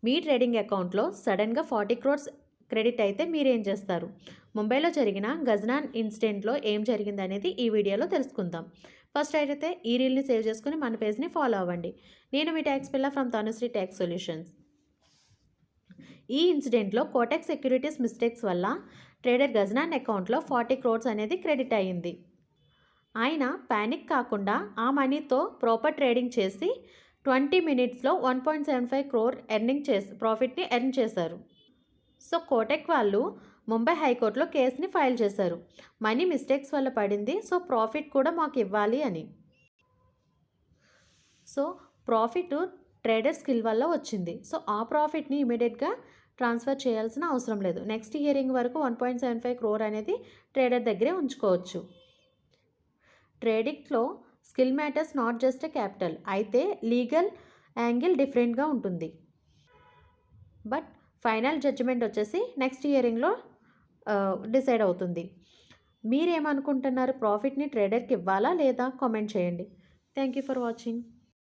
మీ trading అకౌంట్లో సడన్గా 40 crores credit అయితే మీరేం చేస్తారు? ముంబైలో జరిగిన గజనాన్ ఇన్సిడెంట్లో ఏం జరిగింది అనేది ఈ వీడియోలో తెలుసుకుందాం. ఫస్ట్ అయితే ఈ రీల్ని సేవ్ చేసుకుని మన పేజ్ని ఫాలో అవ్వండి. నేను మీ ట్యాక్స్ పిల్ల ఫ్రమ్ తనుశ్రీ ట్యాక్స్ సొల్యూషన్స్. ఈ ఇన్సిడెంట్లో కోటక్ సెక్యూరిటీస్ మిస్టేక్స్ వల్ల ట్రేడర్ గజనాన్ అకౌంట్లో 40 క్రోర్స్ అనేది క్రెడిట్ అయ్యింది. ఆయన ప్యానిక్ కాకుండా ఆ మనీతో ప్రాపర్ ట్రేడింగ్ చేసి 20 మినిట్స్లో 1.75 క్రోర్ ప్రాఫిట్ని ఎర్న్ చేశారు. సో కోటక్ వాళ్ళు ముంబై హైకోర్టులో కేసుని ఫైల్ చేశారు. మనీ మిస్టేక్స్ వల్ల పడింది, సో ప్రాఫిట్ కూడా మాకు ఇవ్వాలి అని. సో ప్రాఫిట్ ట్రేడర్ స్కిల్ వల్ల వచ్చింది. సో ఆ ప్రాఫిట్ని ఇమీడియట్గా ట్రాన్స్ఫర్ చేయాల్సిన అవసరం లేదు. నెక్స్ట్ ఇయరింగ్ వరకు 1.75 క్రోర్ అనేది ట్రేడర్ దగ్గరే ఉంచుకోవచ్చు. ట్రేడింగ్లో skill matters not just a capital. అయితే లీగల్ యాంగిల్ డిఫరెంట్గా ఉంటుంది. బట్ ఫైనల్ జడ్జిమెంట్ వచ్చేసి నెక్స్ట్ ఇయరింగ్లో డిసైడ్ అవుతుంది. మీరేమనుకుంటున్నారు? ప్రాఫిట్ని ట్రేడర్కి ఇవ్వాలా లేదా? కామెంట్ చేయండి. Thank you for watching.